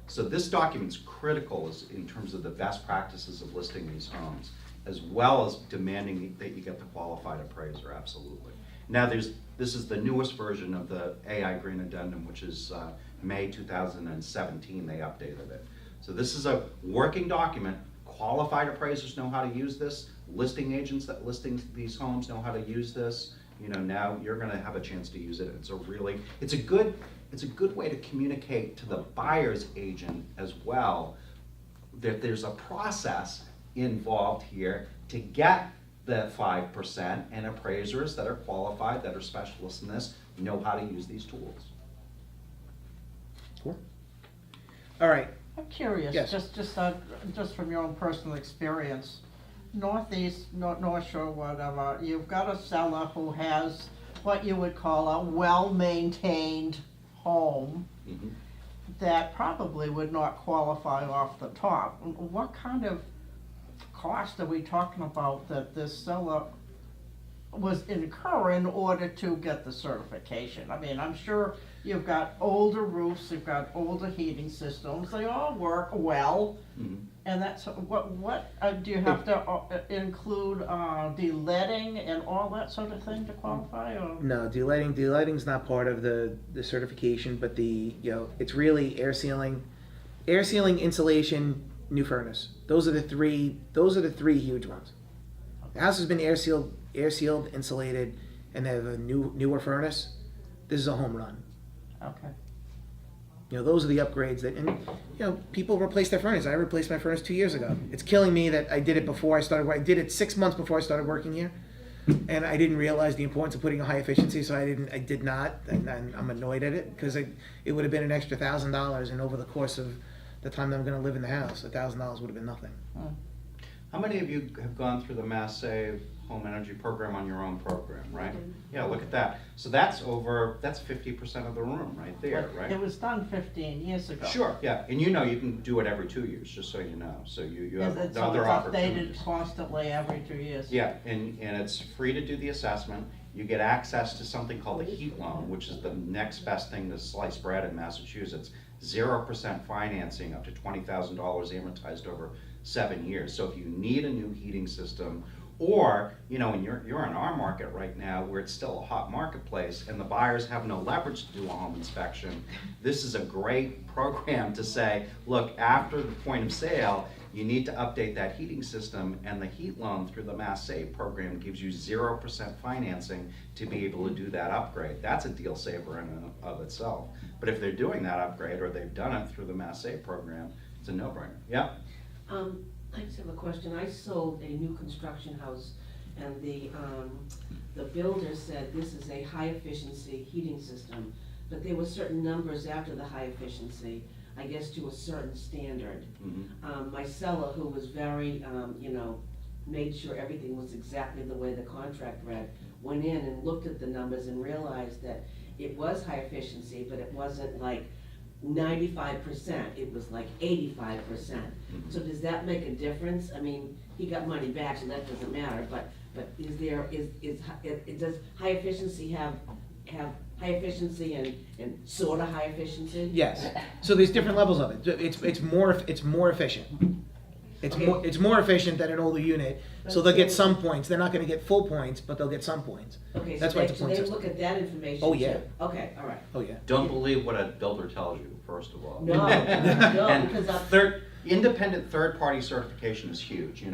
So this document's critical in terms of the best practices of listing these homes, as well as demanding that you get the qualified appraiser, absolutely. Now this is the newest version of the AI Green Addendum, which is May 2017, they updated it. So this is a working document. Qualified appraisers know how to use this. Listing agents that listing these homes know how to use this. Now you're gonna have a chance to use it. It's a good way to communicate to the buyer's agent as well that there's a process involved here to get the 5%, and appraisers that are qualified, that are specialists in this, know how to use these tools. Cool. All right. I'm curious, Yes. just from your own personal experience, Northeast, North Shore, whatever, you've got a seller who has what you would call a well-maintained home Mhm. that probably would not qualify off the top. What kind of cost are we talking about that this seller was incurring in order to get the certification? I mean, I'm sure you've got older roofs, you've got older heating systems, they all work well. Mhm. And that's, do you have to include, de-leading and all that sort of thing to qualify, or? No, de-lighting's not part of the certification, but it's really air sealing, insulation, new furnace. Those are the three huge ones. The house has been air sealed, insulated, and they have a newer furnace. This is a home run. Okay. Those are the upgrades people replace their furnace. I replaced my furnace 2 years ago. It's killing me that I did it before I started working. I did it 6 months before I started working here. And I didn't realize the importance of putting a high efficiency, so I did not, and I'm annoyed at it, because it would have been an extra $1,000, and over the course of the time that I'm gonna live in the house, $1,000 would have been nothing. How many of you have gone through the Mass Save Home Energy Program on your own program, right? Yeah, look at that. So that's 50% of the room right there, right? It was done 15 years ago. Sure, yeah, and you can do it every 2 years, just so you know, so you have It's other opportunities. updated constantly every 2 years. Yeah, and it's free to do the assessment. You get access to something called a heat loan, which is the next best thing to sliced bread in Massachusetts. 0% financing up to $20,000 amortized over 7 years. So if you need a new heating system, or, and you're in our market right now where it's still a hot marketplace and the buyers have no leverage to do a home inspection, this is a great program to say, look, after the point of sale, you need to update that heating system, and the heat loan through the Mass Save program gives you 0% financing to be able to do that upgrade. That's a deal saver in and of itself. But if they're doing that upgrade, or they've done it through the Mass Save program, it's a no-brainer. Yeah? I just have a question. I sold a new construction house, and the builder said this is a high efficiency heating system, but there were certain numbers after the high efficiency, I guess to a certain standard. Mhm. My seller, who was very, made sure everything was exactly the way the contract read, went in and looked at the numbers and realized that it was high efficiency, but it wasn't like 95%, it was like 85%. So does that make a difference? I mean, he got money back, so that doesn't matter, but does high efficiency have high efficiency and sort of high efficiency? Yes. So there's different levels of it. It's more efficient. It's more efficient than an older unit, so they'll get some points. They're not going to get full points, but they'll get some points. Okay, That's so why they, it's a point so they system. look at that information Oh, too? yeah. Okay, all right. Oh yeah. Don't believe what a builder tells you, first of all. No, And because independent third-party certification is huge.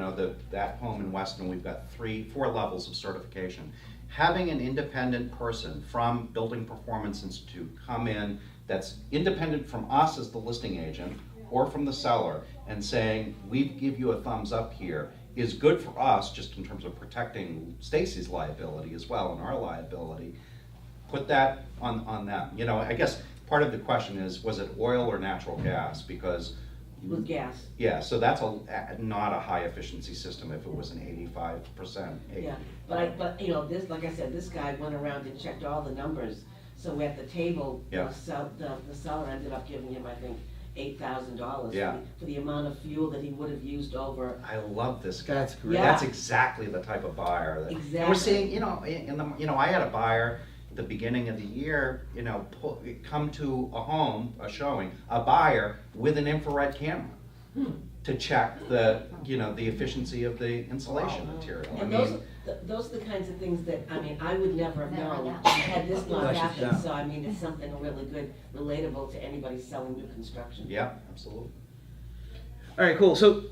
That home in Weston, we've got 4 levels of certification. Having an independent person from Building Performance Institute come in that's independent from us as the listing agent or from the seller and saying, we give you a thumbs up here, is good for us just in terms of protecting Stacy's liability as well and our liability. Put that on them. I guess part of the question is, was it oil or natural gas? Because with gas. yeah, so that's not a high efficiency system if it was an 85%. Yeah, but this, like I said, this guy went around and checked all the numbers. So at the table, Yeah. the seller ended up giving him, I think, $8,000 Yeah. for the amount of fuel that he would have used over. I love this guy. That's great. Yeah. That's exactly the type of buyer that. Exactly. And we're seeing, I had a buyer at the beginning of the year, come to a home, a showing, a buyer with an infrared camera to check the efficiency of the insulation material. And those are the kinds of things that, I would never have Never known know. had this not Bless you. happened. Yeah. So it's something really good, relatable to anybody selling new construction. Yeah, absolutely. All right, cool. So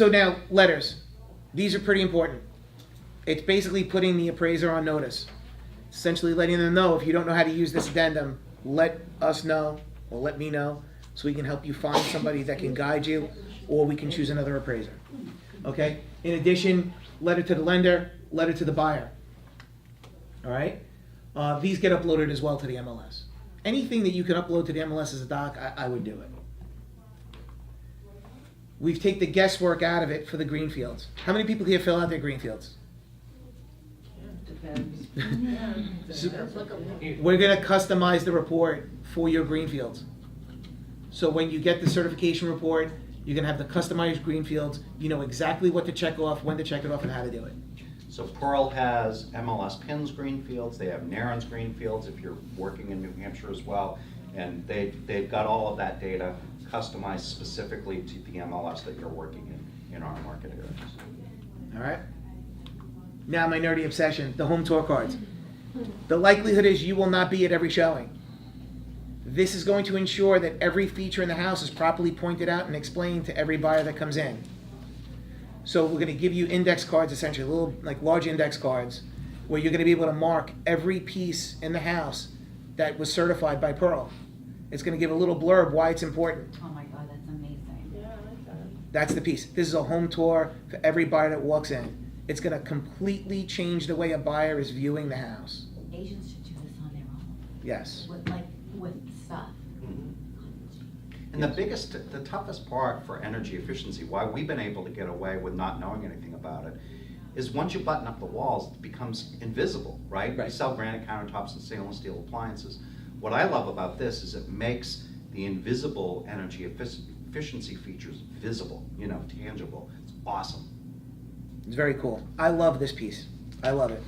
now letters. These are pretty important. It's basically putting the appraiser on notice. Essentially letting them know, if you don't know how to use this addendum, let us know or let me know so we can help you find somebody that can guide you, or we can choose another appraiser. Okay? In addition, letter to the lender, letter to the buyer. All right? These get uploaded as well to the MLS. Anything that you can upload to the MLS as a doc, I would do it. We've taken the guesswork out of it for the greenfields. How many people here fill out their greenfields? Depends. So we're gonna customize the report for your greenfields. So when you get the certification report, you're gonna have the customized greenfields. You know exactly what to check off, when to check it off, and how to do it. So Pearl has MLS PINs greenfields, they have NARN's greenfields if you're working in New Hampshire as well. And they've got all of that data customized specifically to the MLS that you're working in our market areas. All right? Now my nerdy obsession, the home tour cards. The likelihood is you will not be at every showing. This is going to ensure that every feature in the house is properly pointed out and explained to every buyer that comes in. So we're going to give you index cards, essentially, little like large index cards, where you're going to be able to mark every piece in the house that was certified by Pearl. It's going to give a little blurb why it's important. Oh my God, that's amazing. Yeah, I like that. That's the piece. This is a home tour for every buyer that walks in. It's going to completely change the way a buyer is viewing the house. Asians should do this on their own, Yes. with stuff. And the toughest part for energy efficiency, why we've been able to get away with not knowing anything about it, is once you button up the walls, it becomes invisible, right? We Right. sell granite countertops and stainless steel appliances. What I love about this is it makes the invisible energy efficiency features visible, tangible. It's awesome. It's very cool. I love this piece. I love it.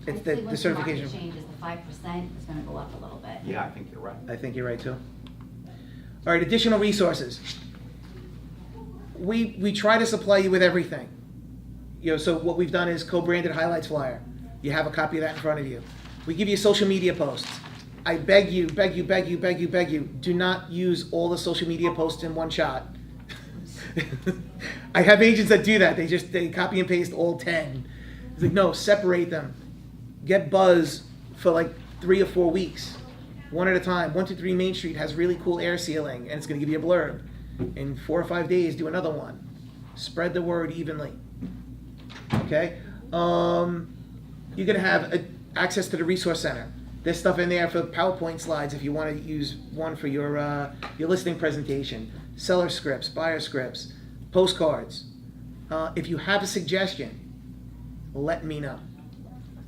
It's I'd say the once certification. market changes, the 5% is gonna go up a little bit. Yeah, I think you're right. I think you're right too. All right, additional resources. We try to supply you with everything. So what we've done is co-branded highlights flyer. You have a copy of that in front of you. We give you social media posts. I beg you, do not use all the social media posts in one shot. I have agents that do that. They copy and paste all 10. It's like, no, separate them. Get buzz for like 3 or 4 weeks. One at a time. 123 Main Street has really cool air sealing, and it's going to give you a blurb. In 4 or 5 days, do another one. Spread the word evenly. Okay? You're going to have access to the resource center. There's stuff in there for PowerPoint slides if you want to use one for your listing presentation. Seller scripts, buyer scripts, postcards. If you have a suggestion, let me know.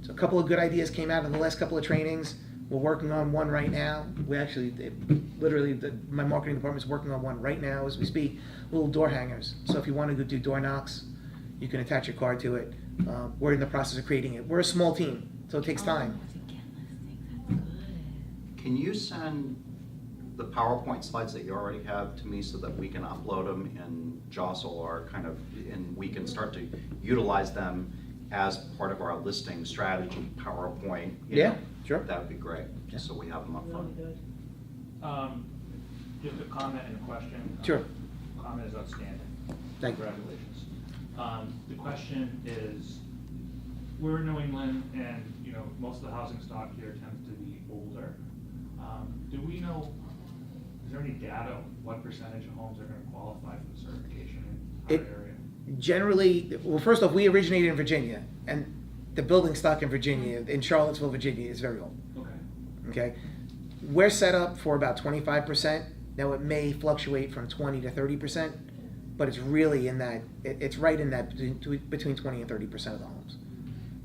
So a couple of good ideas came out in the last couple of trainings. We're working on one right now. We actually, my marketing department is working on one right now as we speak. Little door hangers. So if you want to go do door knocks, you can attach your card to it. We're in the process of creating it. We're a small team, so it takes time. Oh, to get listings, that's good. Can you send the PowerPoint slides that you already have to me so that we can upload them in Jostle or and we can start to utilize them as part of our listing strategy PowerPoint? Yeah, sure. That would be great, just so we have them up Really front. good. Just a comment and a question. Sure. Comment is outstanding. Thank you. Congratulations. The question is, we're in New England and, most of the housing stock here tends to be older. Do we know, is there any data, what percentage of homes are gonna qualify for the certification in our area? Generally, well, first off, we originated in Virginia, and the building stock in Virginia, in Charlottesville, Virginia, is very old. Okay. Okay, we're set up for about 25%. Now it may fluctuate from 20 to 30%, but it's really in that. It's right in that between 20 and 30% of the homes.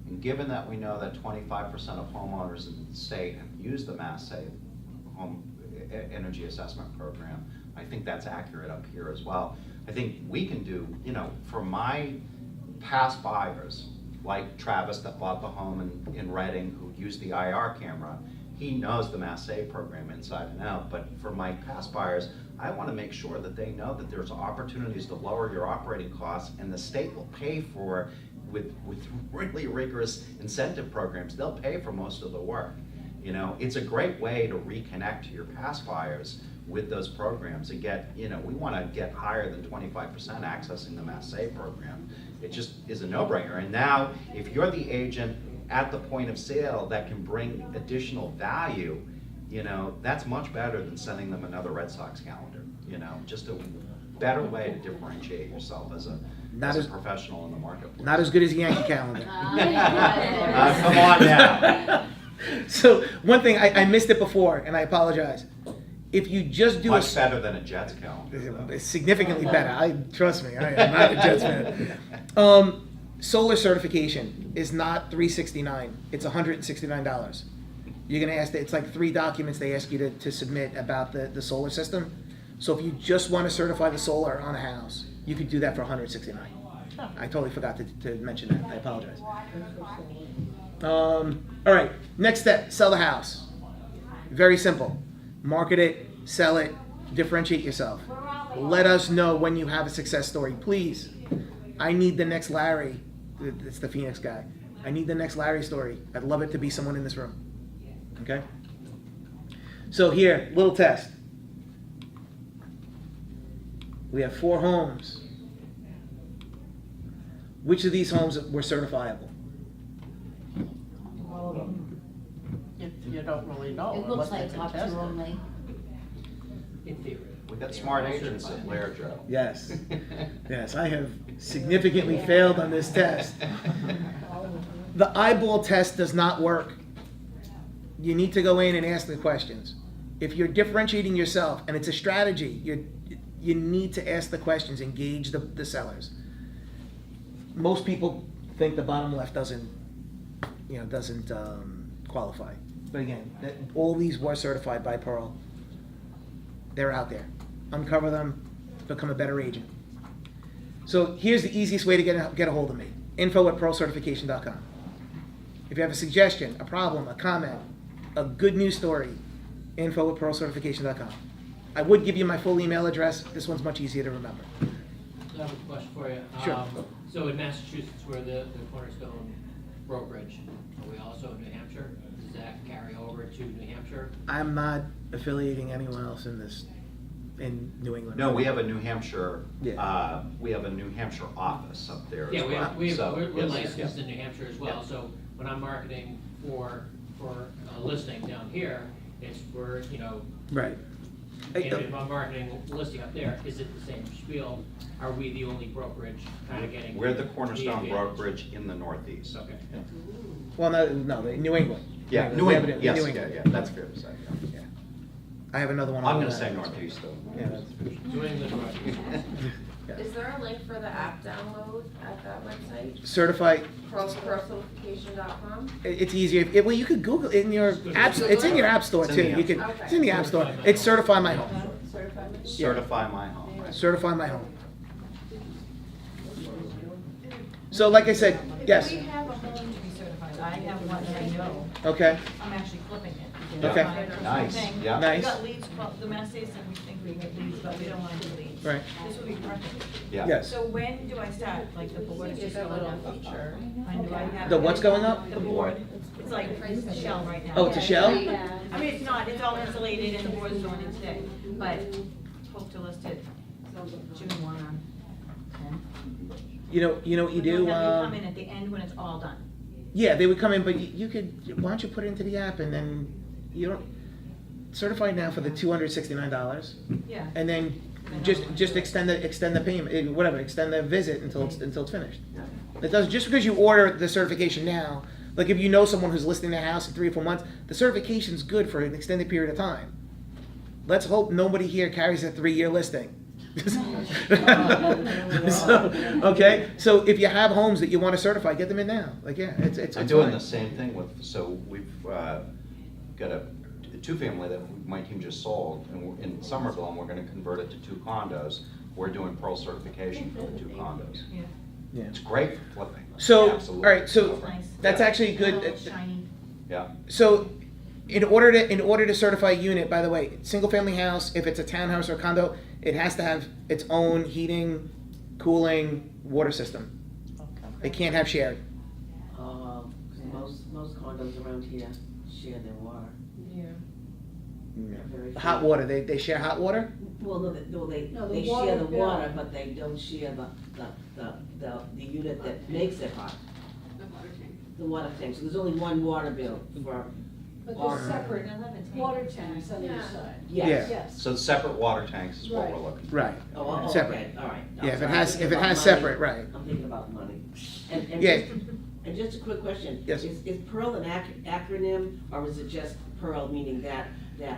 And given that we know that 25% of homeowners in the state have used the Mass Save Home Energy Assessment Program, I think that's accurate up here as well. I think we can do, for my past buyers, like Travis that bought the home in Reading who used the IR camera, he knows the Mass Save program inside and out. But for my past buyers, I want to make sure that they know that there's opportunities to lower your operating costs, and the state will pay for, with really rigorous incentive programs, they'll pay for most of the work. It's a great way to reconnect to your past buyers with those programs and get, we want to get higher than 25% accessing the Mass Save program. It just is a no-brainer. And now, if you're the agent at the point of sale that can bring additional value, that's much better than sending them another Red Sox calendar. Just a better way to differentiate yourself as Not as as- a professional in the marketplace. Not as good as the Yankee calendar. Come on now. So one thing, I missed it before, and I apologize. If you just do a Much better than a Jets calendar. It's significantly better. Trust me, I am not a Jets fan. Solar certification is not $369. It's $169. You're gonna ask, it's like 3 documents they ask you to submit about the solar system. So if you just want to certify the solar on a house, you could do that for $169. I totally forgot to mention that. I apologize. All right, next step, sell the house. Very simple. Market it, sell it, differentiate yourself. Let us know when you have a success story, please. I need the next Larry. It's the Phoenix guy. I need the next Larry story. I'd love it to be someone in this room. Okay? So here, little test. We have 4 homes. Which of these homes were certifiable? All of them. You don't really know. It looks unless they like can top test 2 it. only. In theory. We got smart agents at LAER, Joe. Yes. Yes, I have significantly failed on this test. The eyeball test does not work. You need to go in and ask the questions. If you're differentiating yourself, and it's a strategy, you need to ask the questions, engage the sellers. Most people think the bottom left doesn't qualify. But again, all these were certified by Pearl. They're out there. Uncover them, become a better agent. So here's the easiest way to get a hold of me. info@pearlcertification.com. If you have a suggestion, a problem, a comment, a good news story, info@pearlcertification.com. I would give you my full email address. This one's much easier to remember. I have a question for you. Sure. So in Massachusetts, we're the Cornerstone brokerage. Are we also in New Hampshire? Does that carry over to New Hampshire? I'm not affiliating anyone else in New England. No, we have a New Hampshire, Yeah. we have a New Hampshire office up there as Yeah, well. So, we're yes, licensed yeah. in New Hampshire as well, Yeah. so when I'm marketing for a listing down here, it's for, Right. and if I'm marketing a listing up there, is it the same spiel? Are we the only brokerage kind of getting? We're the Cornerstone advantage? brokerage in the Northeast. Okay. Well, no, New England. Yeah, We New have it England, in yes, New yeah, England. yeah, that's fair to say, yeah. I have another one. I'm on gonna that. say Northeast though. Yeah, that's fair. New England, Northeast. Yeah. Is there a link for the app download at that website? Certified. Pearlcertification.com? It's easier. Well, you could Google it in your app. It's in your app store It's in too. the You can. Okay. It's in the app store. It's Certify My Home. Certified? Certify my home. Certify My Home. So, like I said, yes. We have a home to be certified. I have one that I know. Okay. I'm actually flipping it. Okay. Nice, yeah. Nice. We got leads, the Mass State said we think we get leads, but we don't want to do leads. Right. This would be perfect. Yeah. Yes. So when do I start? Like the board is just Get a going little up? feature. When do I have? The what's going up? The board. It's like a shell right now. Oh, it's a shell? I mean, it's not, it's all insulated and the board is going in today, but hope to list it June 1 on 10. You know what you do. They come in at the end when it's all done. Yeah, they would come in, but you could. Why don't you put it into the app and then you don't certify now for the $269, Yeah. and then just extend the payment, whatever, extend the visit until it's finished. It does just because you order the certification now. Like if you know someone who's listing their house in 3 or 4 months, the certification's good for an extended period of time. Let's hope nobody here carries a 3-year listing. Okay, so if you have homes that you want to certify, get them in now. Like it's I'm doing fine. the same thing we've got a 2-family that my team just sold in Somerville, and we're gonna convert it to 2 condos. We're doing Pearl certification for the 2 condos. Yeah. Yeah. It's great for flipping. So, all Absolutely. right, so Nice. that's actually good. Little shiny. Yeah, So, in order to certify a unit, by the way, single family house, if it's a townhouse or a condo, it has to have its own heating, cooling, water system. It can't have shared. Most condos around here share their water. Yeah. Very few. Hot water, they share hot water? Well, no, they No, the share water the bill. water, but they don't share the unit that makes it hot. The water tank, so there's only one water bill for But Or- there's separate water tanks on each Yeah. side. Yes. Yes. So separate water tanks is what Right. we're looking for. Right. Oh, Separate. okay, all right. Yeah, if it Sorry, has, I'm thinking if it about has money. separate, right. I'm thinking about money. And Yeah. and just a quick question. Yes. Is Pearl an acronym, or is it just Pearl, meaning that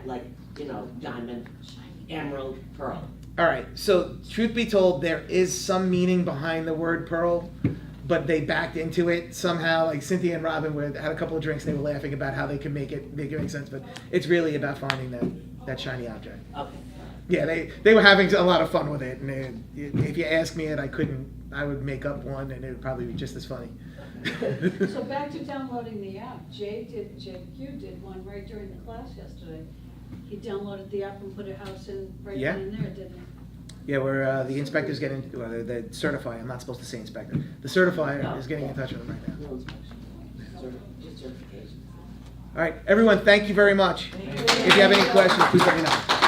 like, you know, diamond, emerald, pearl? All right, so truth be told, there is some meaning behind the word pearl, but they backed into it somehow. Like Cynthia and Robin had a couple of drinks, they were laughing about how they could make it make sense, but it's really about finding that shiny object. Okay. Yeah, they were having a lot of fun with it, and if you ask me it, I would make up one, and it would probably be just as funny. So back to downloading the app, Jake, you did one right during the class yesterday. He downloaded the app and put a house in right Yeah. then and there, didn't he? Yeah, where the inspector's getting, well, the certify, I'm not supposed to say inspector, the certifier is getting in touch with him right now. No inspection, just certification. All right, everyone, thank you very much. If you have any questions, please let me know.